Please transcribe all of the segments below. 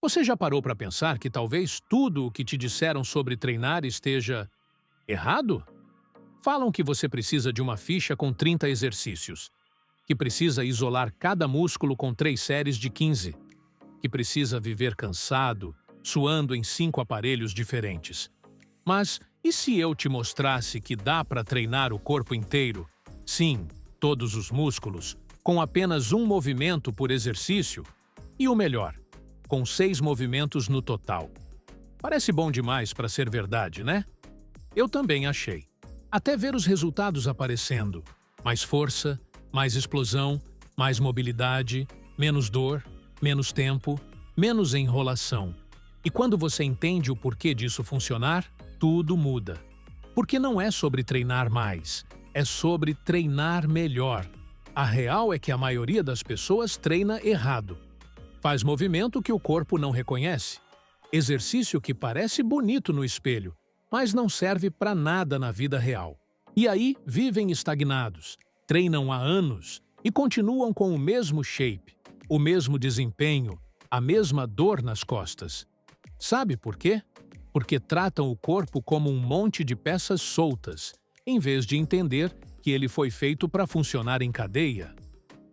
Você já parou para pensar que talvez tudo o que te disseram sobre treinar esteja errado? Falam que você precisa de uma ficha com 30 exercícios, que precisa isolar cada músculo com 3 séries de 15, que precisa viver cansado, suando em 5 aparelhos diferentes. Mas e se eu te mostrasse que dá para treinar o corpo inteiro, sim, todos os músculos, com apenas um movimento por exercício? E o melhor, com 6 movimentos no total. Parece bom demais para ser verdade, né? Eu também achei. Até ver os resultados aparecendo. Mais força, mais explosão, mais mobilidade, menos dor, menos tempo, menos enrolação. E quando você entende o porquê disso funcionar, tudo muda. Porque não é sobre treinar mais, é sobre treinar melhor. A real é que a maioria das pessoas treina errado. Faz movimento que o corpo não reconhece. Exercício que parece bonito no espelho, mas não serve para nada na vida real. E aí vivem estagnados, treinam há anos e continuam com o mesmo shape, o mesmo desempenho, a mesma dor nas costas. Sabe por quê? Porque tratam o corpo como um monte de peças soltas, em vez de entender que ele foi feito para funcionar em cadeia.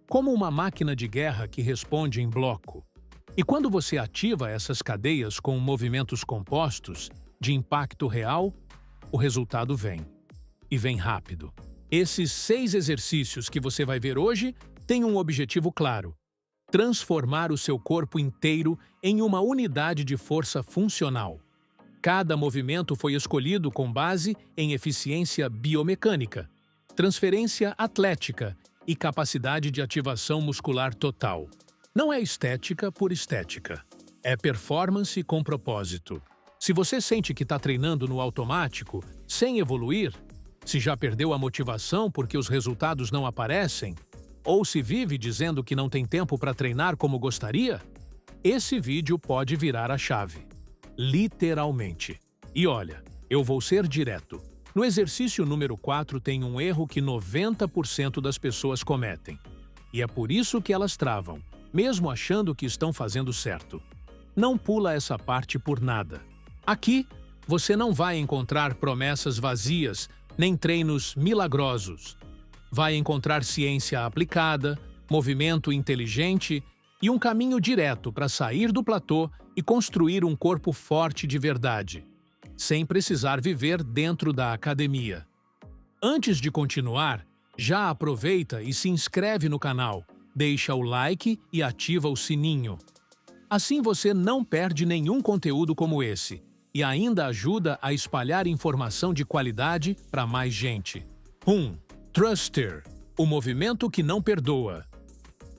Como uma máquina de guerra que responde em bloco. E quando você ativa essas cadeias com movimentos compostos, de impacto real, o resultado vem. E vem rápido. Esses 6 exercícios que você vai ver hoje têm um objetivo claro: transformar o seu corpo inteiro em uma unidade de força funcional. Cada movimento foi escolhido com base em eficiência biomecânica, transferência atlética e capacidade de ativação muscular total. Não é estética por estética. É performance com propósito. Se você sente que está treinando no automático, sem evoluir, se já perdeu a motivação porque os resultados não aparecem, ou se vive dizendo que não tem tempo para treinar como gostaria, esse vídeo pode virar a chave. Literalmente. E olha, eu vou ser direto. No exercício número 4 tem um erro que 90% das pessoas cometem. E é por isso que elas travam, mesmo achando que estão fazendo certo. Não pula essa parte por nada. Aqui, você não vai encontrar promessas vazias, nem treinos milagrosos. Vai encontrar ciência aplicada, movimento inteligente e um caminho direto para sair do platô e construir um corpo forte de verdade, sem precisar viver dentro da academia. Antes de continuar, já aproveita e se inscreve no canal, deixa o like e ativa o sininho. Assim você não perde nenhum conteúdo como esse e ainda ajuda a espalhar informação de qualidade para mais gente. 1. Thruster, o movimento que não perdoa.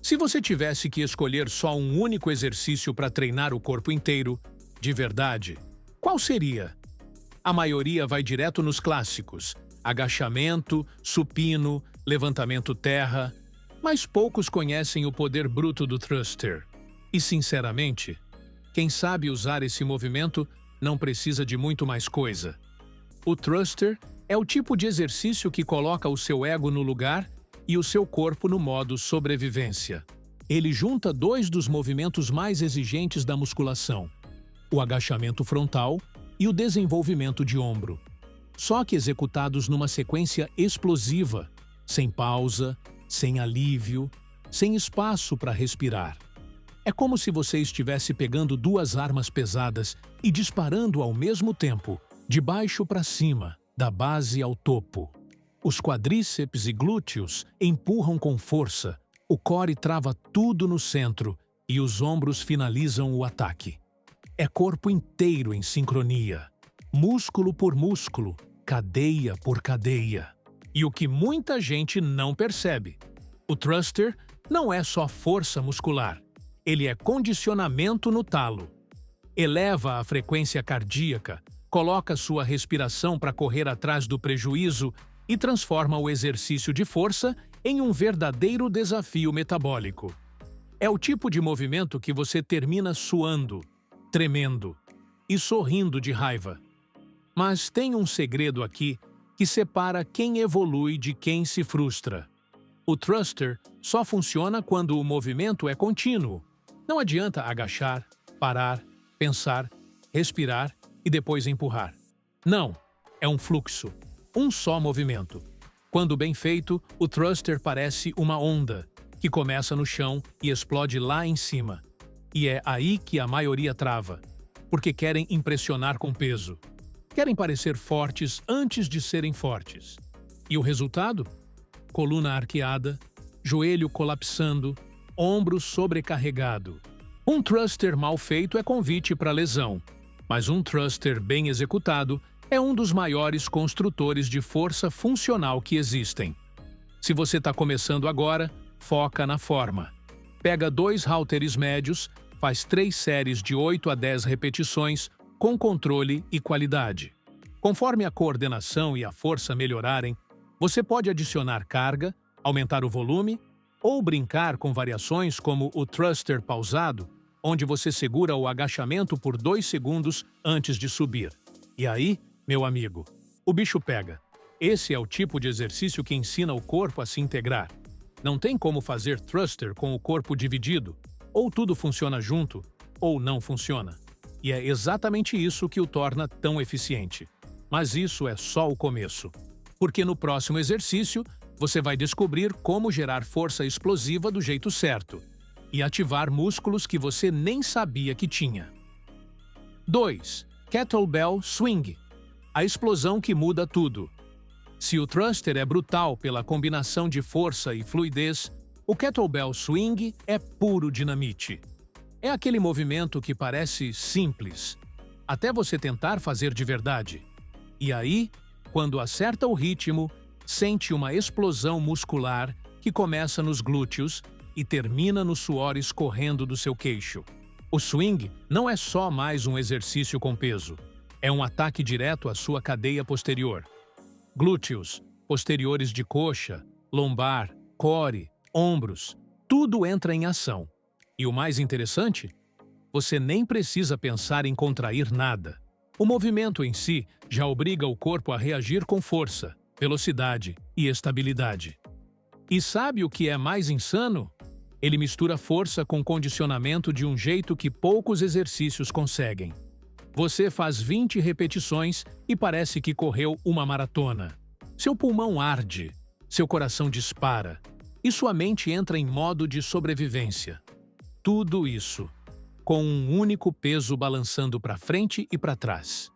Se você tivesse que escolher só um único exercício para treinar o corpo inteiro, de verdade, qual seria? A maioria vai direto nos clássicos: agachamento, supino, levantamento terra, mas poucos conhecem o poder bruto do thruster. E, sinceramente, quem sabe usar esse movimento não precisa de muito mais coisa. O thruster é o tipo de exercício que coloca o seu ego no lugar e o seu corpo no modo sobrevivência. Ele junta 2 dos movimentos mais exigentes da musculação: o agachamento frontal e o desenvolvimento de ombro. Só que executados numa sequência explosiva, sem pausa, sem alívio, sem espaço para respirar. É como se você estivesse pegando 2 armas pesadas e disparando ao mesmo tempo, de baixo para cima, da base ao topo. Os quadríceps e glúteos empurram com força, o core trava tudo no centro e os ombros finalizam o ataque. É corpo inteiro em sincronia, músculo por músculo, cadeia por cadeia. E o que muita gente não percebe: o thruster não é só força muscular, ele é condicionamento no talo. Eleva a frequência cardíaca, coloca sua respiração para correr atrás do prejuízo e transforma o exercício de força em um verdadeiro desafio metabólico. É o tipo de movimento que você termina suando, tremendo e sorrindo de raiva. Mas tem um segredo aqui que separa quem evolui de quem se frustra. O thruster só funciona quando o movimento é contínuo. Não adianta agachar, parar, pensar, respirar e depois empurrar. Não, é um fluxo, um só movimento. Quando bem feito, o thruster parece uma onda, que começa no chão e explode lá em cima. E é aí que a maioria trava, porque querem impressionar com peso. Querem parecer fortes antes de serem fortes. E o resultado? Coluna arqueada, joelho colapsando, ombro sobrecarregado. Um thruster mal feito é convite para lesão, mas um thruster bem executado é um dos maiores construtores de força funcional que existem. Se você está começando agora, foca na forma. Pega 2 halteres médios, faz 3 séries de 8 a 10 repetições com controle e qualidade. Conforme a coordenação e a força melhorarem, você pode adicionar carga, aumentar o volume ou brincar com variações como o thruster pausado, onde você segura o agachamento por 2 segundos antes de subir. E aí, meu amigo, o bicho pega. Esse é o tipo de exercício que ensina o corpo a se integrar. Não tem como fazer thruster com o corpo dividido. Ou tudo funciona junto, ou não funciona. E é exatamente isso que o torna tão eficiente. Mas isso é só o começo. Porque no próximo exercício, você vai descobrir como gerar força explosiva do jeito certo e ativar músculos que você nem sabia que tinha. 2. Kettlebell Swing. A explosão que muda tudo. Se o thruster é brutal pela combinação de força e fluidez, o kettlebell swing é puro dinamite. É aquele movimento que parece simples, até você tentar fazer de verdade. E aí, quando acerta o ritmo, sente uma explosão muscular que começa nos glúteos e termina no suor escorrendo do seu queixo. O swing não é só mais um exercício com peso. É um ataque direto à sua cadeia posterior. Glúteos, posteriores de coxa, lombar, core, ombros, tudo entra em ação. E o mais interessante? Você nem precisa pensar em contrair nada. O movimento em si já obriga o corpo a reagir com força, velocidade e estabilidade. E sabe o que é mais insano? Ele mistura força com condicionamento de um jeito que poucos exercícios conseguem. Você faz 20 repetições e parece que correu uma maratona. Seu pulmão arde, seu coração dispara e sua mente entra em modo de sobrevivência. Tudo isso com um único peso balançando para frente e para trás.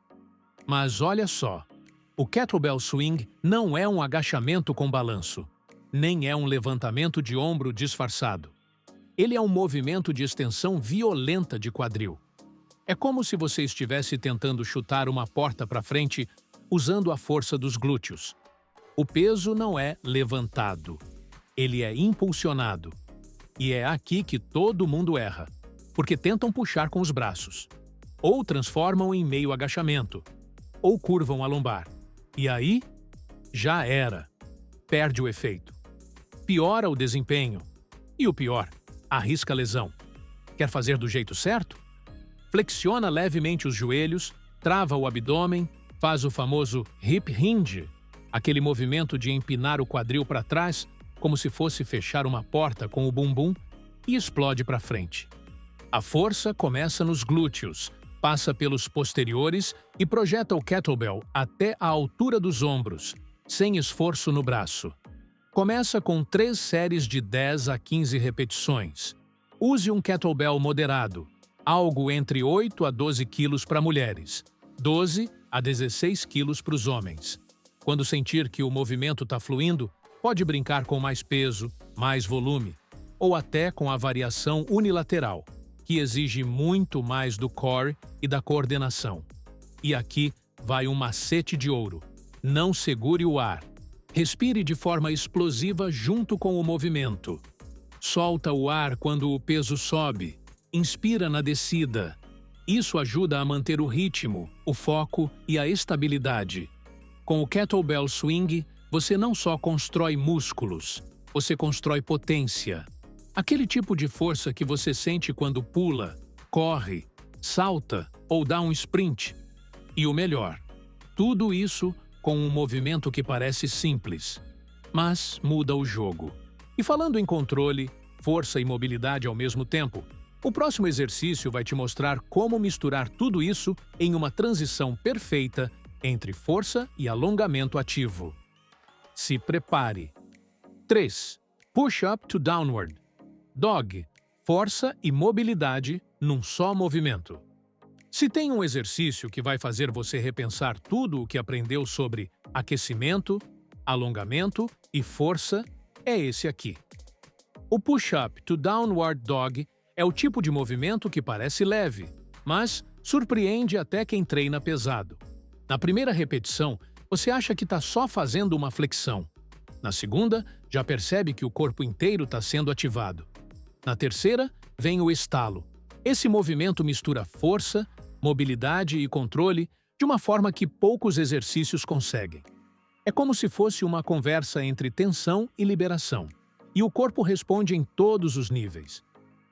Mas olha só, o kettlebell swing não é um agachamento com balanço, nem é um levantamento de ombro disfarçado. Ele é um movimento de extensão violenta de quadril. É como se você estivesse tentando chutar uma porta para frente usando a força dos glúteos. O peso não é levantado, ele é impulsionado. E é aqui que todo mundo erra, porque tentam puxar com os braços, ou transformam em meio agachamento, ou curvam a lombar. E aí, já era. Perde o efeito. Piora o desempenho. E o pior, arrisca a lesão. Quer fazer do jeito certo? Flexiona levemente os joelhos, trava o abdômen, faz o famoso hip hinge, aquele movimento de empinar o quadril para trás, como se fosse fechar uma porta com o bumbum, e explode para frente. A força começa nos glúteos, passa pelos posteriores e projeta o kettlebell até a altura dos ombros, sem esforço no braço. Começa com 3 séries de 10 a 15 repetições. Use um kettlebell moderado, algo entre 8 a 12 quilos para mulheres, 12 a 16 quilos para os homens. Quando sentir que o movimento está fluindo, pode brincar com mais peso, mais volume, ou até com a variação unilateral, que exige muito mais do core e da coordenação. E aqui vai um macete de ouro. Não segure o ar. Respire de forma explosiva junto com o movimento. Solta o ar quando o peso sobe. Inspira na descida. Isso ajuda a manter o ritmo, o foco e a estabilidade. Com o kettlebell swing, você não só constrói músculos, você constrói potência. Aquele tipo de força que você sente quando pula, corre, salta ou dá um sprint. E o melhor, tudo isso com um movimento que parece simples, mas muda o jogo. E falando em controle, força e mobilidade ao mesmo tempo, O próximo exercício vai te mostrar como misturar tudo isso em uma transição perfeita entre força e alongamento ativo. Se prepare. 3. Push-up to downward. Dog. Força e mobilidade num só movimento. Se tem um exercício que vai fazer você repensar tudo o que aprendeu sobre aquecimento, alongamento e força, é esse aqui. O push-up to downward dog é o tipo de movimento que parece leve, mas surpreende até quem treina pesado. Na primeira repetição, você acha que está só fazendo uma flexão. Na segunda, já percebe que o corpo inteiro está sendo ativado. Na terceira, vem o estalo. Esse movimento mistura força, mobilidade e controle de uma forma que poucos exercícios conseguem. É como se fosse uma conversa entre tensão e liberação, e o corpo responde em todos os níveis.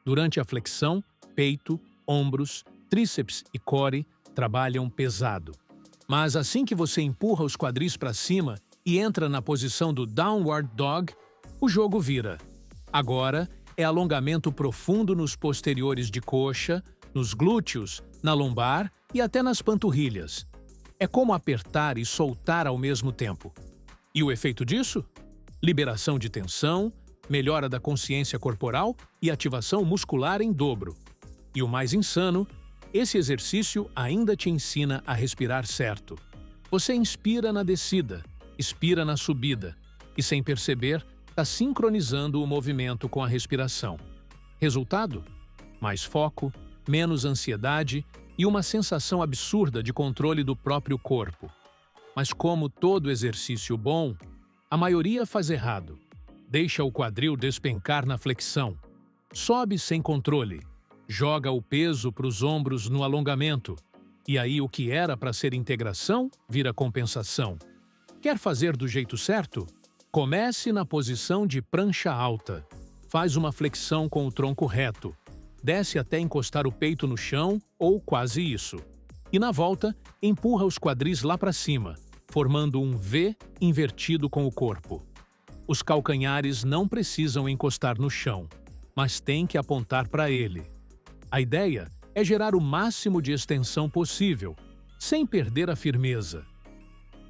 Durante a flexão, peito, ombros, tríceps e core trabalham pesado. Mas assim que você empurra os quadris para cima e entra na posição do downward dog, o jogo vira. Agora é alongamento profundo nos posteriores de coxa, nos glúteos, na lombar e até nas panturrilhas. É como apertar e soltar ao mesmo tempo. E o efeito disso? Liberação de tensão, melhora da consciência corporal e ativação muscular em dobro. E o mais insano, esse exercício ainda te ensina a respirar certo. Você inspira na descida, expira na subida, e sem perceber, está sincronizando o movimento com a respiração. Resultado? Mais foco, menos ansiedade e uma sensação absurda de controle do próprio corpo. Mas como todo exercício bom, a maioria faz errado. Deixa o quadril despencar na flexão. Sobe sem controle. Joga o peso para os ombros no alongamento. E aí o que era para ser integração vira compensação. Quer fazer do jeito certo? Comece na posição de prancha alta. Faz uma flexão com o tronco reto. Desce até encostar o peito no chão ou quase isso. E na volta, empurra os quadris lá para cima, formando um V invertido com o corpo. Os calcanhares não precisam encostar no chão, mas têm que apontar para ele. A ideia é gerar o máximo de extensão possível, sem perder a firmeza.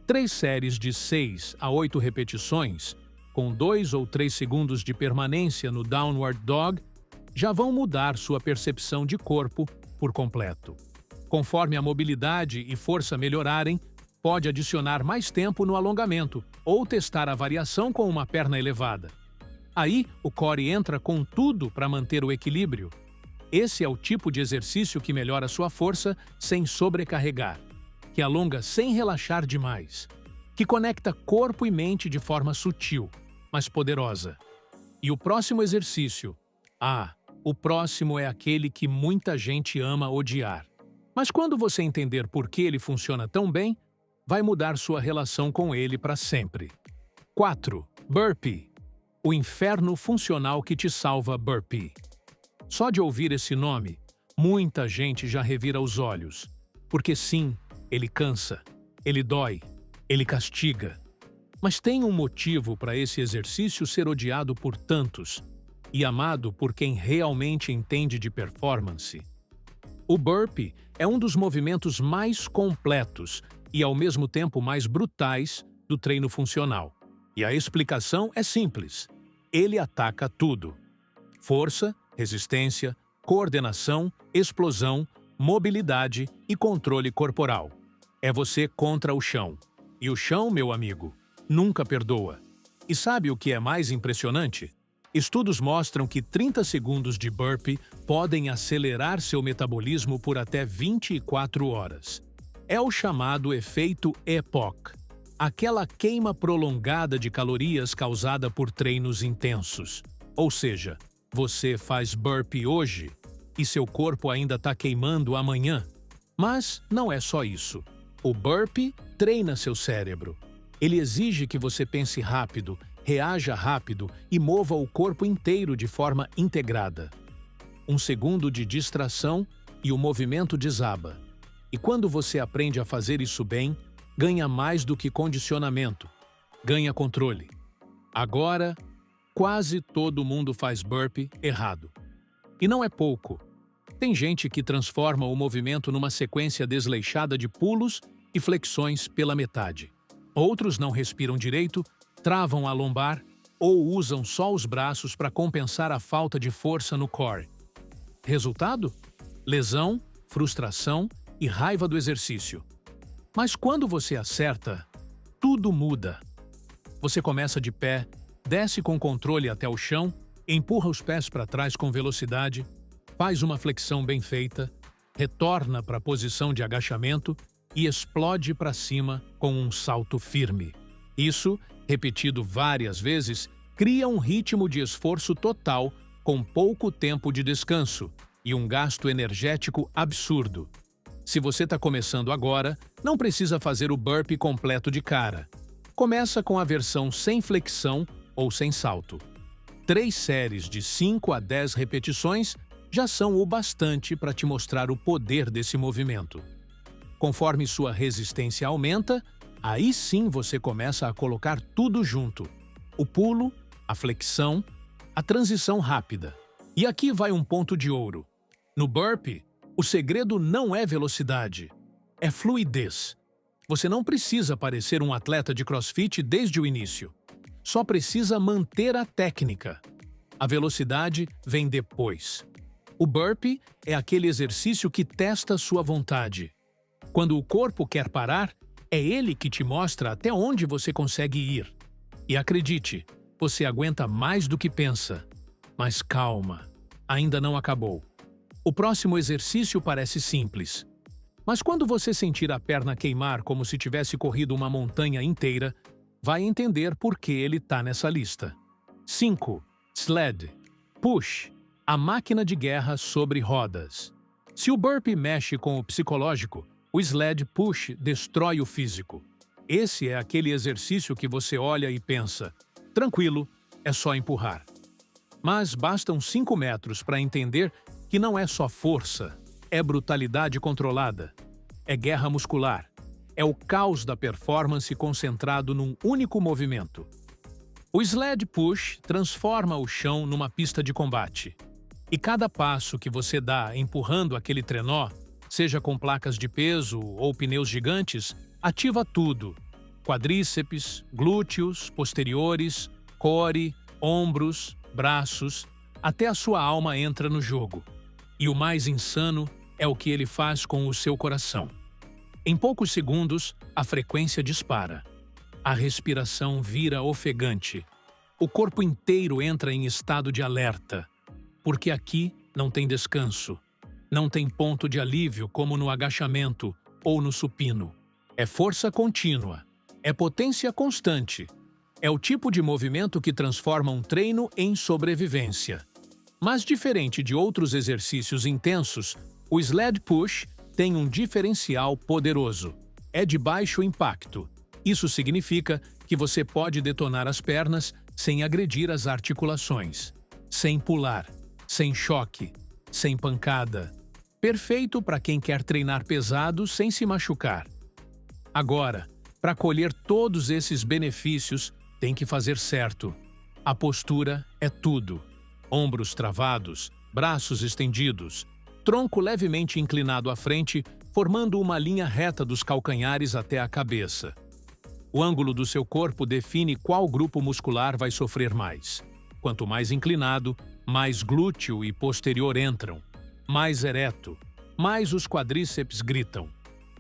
3 séries de 6 a 8 repetições, com 2 ou 3 segundos de permanência no downward dog, já vão mudar sua percepção de corpo por completo. Conforme a mobilidade e força melhorarem, pode adicionar mais tempo no alongamento ou testar a variação com uma perna elevada. Aí, o core entra com tudo para manter o equilíbrio. Esse é o tipo de exercício que melhora sua força sem sobrecarregar, que alonga sem relaxar demais, que conecta corpo e mente de forma sutil, mas poderosa. E o próximo exercício? O próximo é aquele que muita gente ama odiar. Mas quando você entender por que ele funciona tão bem, vai mudar sua relação com ele para sempre. 4. Burpee. O inferno funcional que te salva burpee. Só de ouvir esse nome, muita gente já revira os olhos. Porque sim, ele cansa, ele dói, ele castiga. Mas tem um motivo para esse exercício ser odiado por tantos e amado por quem realmente entende de performance. O burpee é um dos movimentos mais completos e, ao mesmo tempo, mais brutais do treino funcional. E a explicação é simples. Ele ataca tudo: força, resistência, coordenação, explosão, mobilidade e controle corporal. É você contra o chão. E o chão, meu amigo, nunca perdoa. E sabe o que é mais impressionante? Estudos mostram que 30 segundos de burpee podem acelerar seu metabolismo por até 24 horas. É o chamado efeito EPOC, aquela queima prolongada de calorias causada por treinos intensos. Ou seja, você faz burpee hoje e seu corpo ainda está queimando amanhã. Mas não é só isso. O burpee treina seu cérebro. Ele exige que você pense rápido, reaja rápido e mova o corpo inteiro de forma integrada. 1 segundo de distração e o movimento desaba. E quando você aprende a fazer isso bem, ganha mais do que condicionamento, ganha controle. Agora, quase todo mundo faz burpee errado. E não é pouco. Tem gente que transforma o movimento numa sequência desleixada de pulos e flexões pela metade. Outros não respiram direito, travam a lombar ou usam só os braços para compensar a falta de força no core. Resultado? Lesão, frustração e raiva do exercício. Mas quando você acerta, tudo muda. Você começa de pé, desce com controle até o chão, empurra os pés para trás com velocidade, faz uma flexão bem feita, retorna para a posição de agachamento e explode para cima com um salto firme. Isso, repetido várias vezes, cria um ritmo de esforço total com pouco tempo de descanso e um gasto energético absurdo. Se você está começando agora, não precisa fazer o burpee completo de cara. Começa com a versão sem flexão ou sem salto. 3 séries de 5 a 10 repetições já são o bastante para te mostrar o poder desse movimento. Conforme sua resistência aumenta, aí sim você começa a colocar tudo junto. O pulo, a flexão, a transição rápida. E aqui vai um ponto de ouro. No burpee, o segredo não é velocidade, é fluidez. Você não precisa parecer um atleta de CrossFit desde o início. Só precisa manter a técnica. A velocidade vem depois. O burpee é aquele exercício que testa sua vontade. Quando o corpo quer parar, é ele que te mostra até onde você consegue ir. E acredite, você aguenta mais do que pensa. Mas calma, ainda não acabou. O próximo exercício parece simples. Mas quando você sentir a perna queimar como se tivesse corrido uma montanha inteira, vai entender por que ele está nessa lista. 5. Sled. Push. A máquina de guerra sobre rodas. Se o burpee mexe com o psicológico, o sled push destrói o físico. Esse é aquele exercício que você olha e pensa, tranquilo, é só empurrar. Mas bastam 5 metros para entender que não é só força, é brutalidade controlada, é guerra muscular, é o caos da performance concentrado num único movimento. O sled push transforma o chão numa pista de combate. E cada passo que você dá empurrando aquele trenó, seja com placas de peso ou pneus gigantes, ativa tudo. Quadríceps, glúteos, posteriores, core, ombros, braços, até a sua alma entra no jogo. E o mais insano é o que ele faz com o seu coração. Em poucos segundos, a frequência dispara. A respiração vira ofegante. O corpo inteiro entra em estado de alerta. Porque aqui não tem descanso. Não tem ponto de alívio como no agachamento ou no supino. É força contínua. É potência constante. É o tipo de movimento que transforma um treino em sobrevivência. Mas diferente de outros exercícios intensos, o sled push tem um diferencial poderoso. É de baixo impacto. Isso significa que você pode detonar as pernas sem agredir as articulações, sem pular, sem choque, sem pancada. Perfeito para quem quer treinar pesado sem se machucar. Agora, para colher todos esses benefícios, tem que fazer certo. A postura é tudo. Ombros travados, braços estendidos, tronco levemente inclinado à frente, formando uma linha reta dos calcanhares até a cabeça. O ângulo do seu corpo define qual grupo muscular vai sofrer mais. Quanto mais inclinado, mais glúteo e posterior entram. Mais ereto, mais os quadríceps gritam.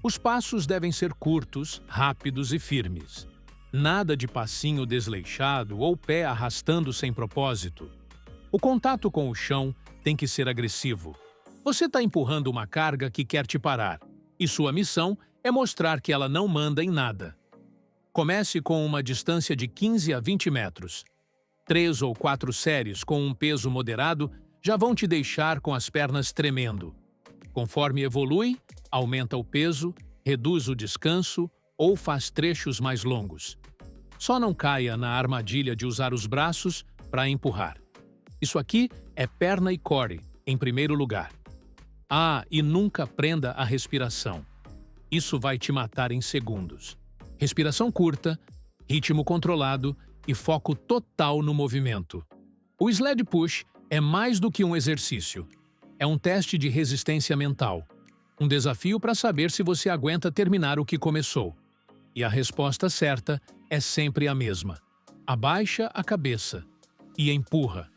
Os passos devem ser curtos, rápidos e firmes. Nada de passinho desleixado ou pé arrastando sem propósito. O contato com o chão tem que ser agressivo. Você está empurrando uma carga que quer te parar, e sua missão é mostrar que ela não manda em nada. Comece com uma distância de 15 a 20 metros. 3 ou 4 séries com um peso moderado já vão te deixar com as pernas tremendo. Conforme evolui, aumenta o peso, reduz o descanso ou faz trechos mais longos. Só não caia na armadilha de usar os braços para empurrar. Isso aqui é perna e core, em primeiro lugar. Ah, e nunca prenda a respiração. Isso vai te matar em segundos. Respiração curta, ritmo controlado e foco total no movimento. O sled push É mais do que um exercício. É um teste de resistência mental. Um desafio para saber se você aguenta terminar o que começou. E a resposta certa é sempre a mesma. Abaixa a cabeça e empurra.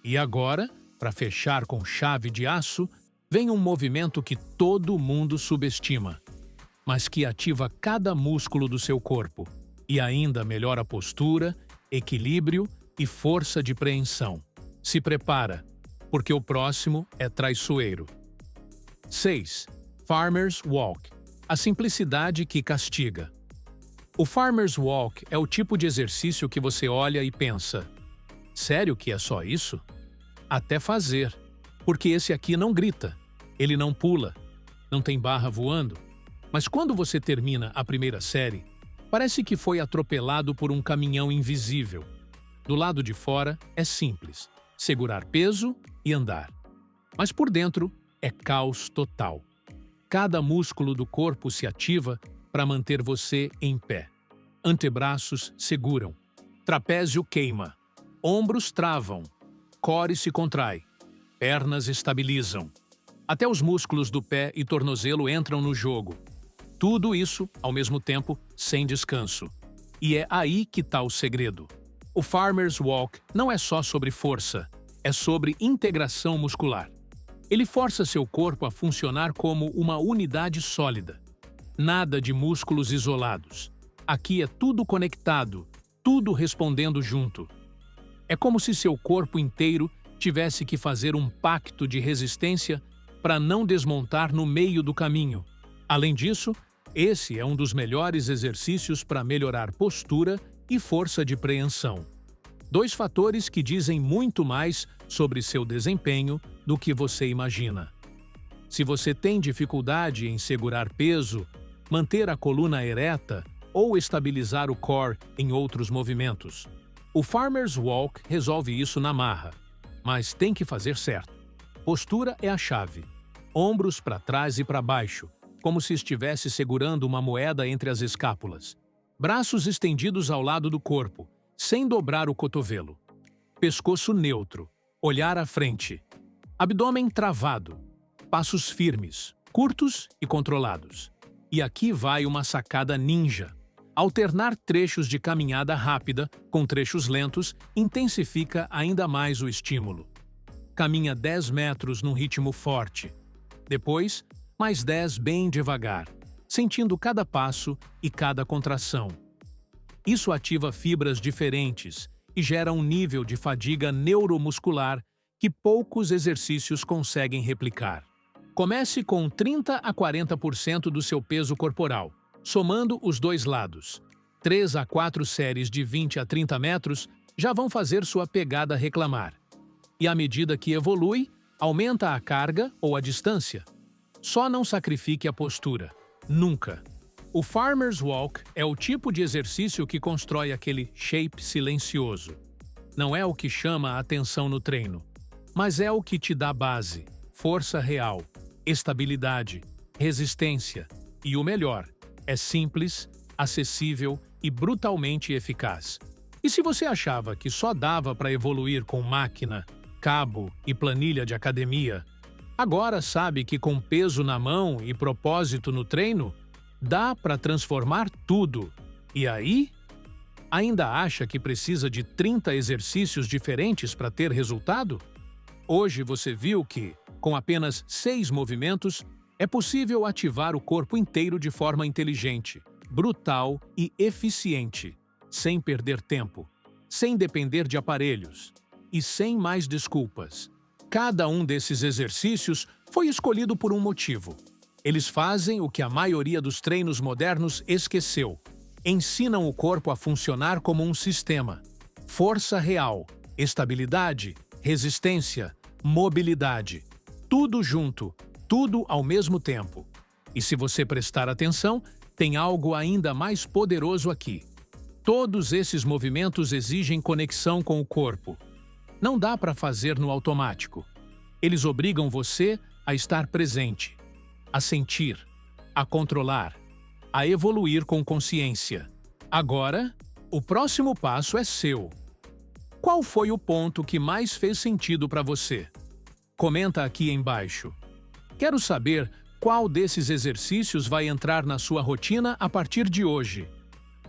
E agora, para fechar com chave de aço, vem um movimento que todo mundo subestima, mas que ativa cada músculo do seu corpo e ainda melhora a postura, equilíbrio e força de preensão. Se prepara, porque o próximo é traiçoeiro. 6. Farmer's Walk. A simplicidade que castiga. O Farmer's Walk é o tipo de exercício que você olha e pensa: sério que é só isso? Até fazer, porque esse aqui não grita, ele não pula, não tem barra voando. Mas quando você termina a primeira série, parece que foi atropelado por um caminhão invisível. Do lado de fora é simples, segurar peso e andar. Mas por dentro é caos total. Cada músculo do corpo se ativa para manter você em pé. Antebraços seguram, trapézio queima, ombros travam, core se contrai, pernas estabilizam. Até os músculos do pé e tornozelo entram no jogo. Tudo isso, ao mesmo tempo, sem descanso. E é aí que está o segredo. O Farmer's Walk não é só sobre força, é sobre integração muscular. Ele força seu corpo a funcionar como uma unidade sólida. Nada de músculos isolados. Aqui é tudo conectado, tudo respondendo junto. É como se seu corpo inteiro tivesse que fazer um pacto de resistência para não desmontar no meio do caminho. Além disso, esse é um dos melhores exercícios para melhorar postura e força de preensão. 2 fatores que dizem muito mais sobre seu desempenho do que você imagina. Se você tem dificuldade em segurar peso, manter a coluna ereta ou estabilizar o core em outros movimentos, o Farmer's Walk resolve isso na marra, mas tem que fazer certo. Postura é a chave. Ombros para trás e para baixo, como se estivesse segurando uma moeda entre as escápulas. Braços estendidos ao lado do corpo, sem dobrar o cotovelo. Pescoço neutro, olhar à frente. Abdômen travado. Passos firmes, curtos e controlados. E aqui vai uma sacada ninja. Alternar trechos de caminhada rápida com trechos lentos intensifica ainda mais o estímulo. Caminha 10 metros num ritmo forte. Depois, mais 10 bem devagar, sentindo cada passo e cada contração. Isso ativa fibras diferentes e gera um nível de fadiga neuromuscular que poucos exercícios conseguem replicar. Comece com 30 a 40% do seu peso corporal, somando os 2 lados. 3 a 4 séries de 20 a 30 metros já vão fazer sua pegada reclamar. E à medida que evolui, aumenta a carga ou a distância. Só não sacrifique a postura. Nunca. O Farmer's Walk é o tipo de exercício que constrói aquele shape silencioso. Não é o que chama a atenção no treino, mas é o que te dá base, força real, estabilidade, resistência e o melhor, é simples, acessível e brutalmente eficaz. E se você achava que só dava para evoluir com máquina, cabo e planilha de academia, agora sabe que com peso na mão e propósito no treino, dá para transformar tudo. E aí? Ainda acha que precisa de 30 exercícios diferentes para ter resultado? Hoje você viu que, com apenas 6 movimentos, é possível ativar o corpo inteiro de forma inteligente, brutal e eficiente, sem perder tempo, sem depender de aparelhos e sem mais desculpas. Cada um desses exercícios foi escolhido por um motivo. Eles fazem o que a maioria dos treinos modernos esqueceu. Ensinam o corpo a funcionar como um sistema. Força real, estabilidade, resistência, mobilidade. Tudo junto, tudo ao mesmo tempo. E se você prestar atenção, tem algo ainda mais poderoso aqui. Todos esses movimentos exigem conexão com o corpo. Não dá para fazer no automático. Eles obrigam você a estar presente, a sentir, a controlar, a evoluir com consciência. Agora, o próximo passo é seu. Qual foi o ponto que mais fez sentido para você? Comenta aqui embaixo. Quero saber qual desses exercícios vai entrar na sua rotina a partir de hoje.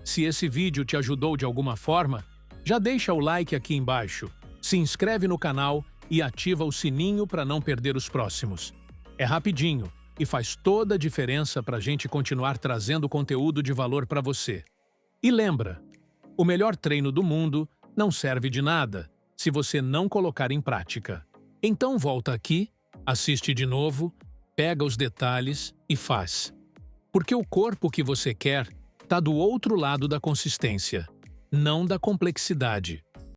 Se esse vídeo te ajudou de alguma forma, já deixa o like aqui embaixo, se inscreve no canal e ativa o sininho para não perder os próximos. É rapidinho e faz toda a diferença para a gente continuar trazendo conteúdo de valor para você. E lembra, o melhor treino do mundo não serve de nada se você não colocar em prática. Então volta aqui, assiste de novo, pega os detalhes e faz. Porque o corpo que você quer está do outro lado da consistência, não da complexidade.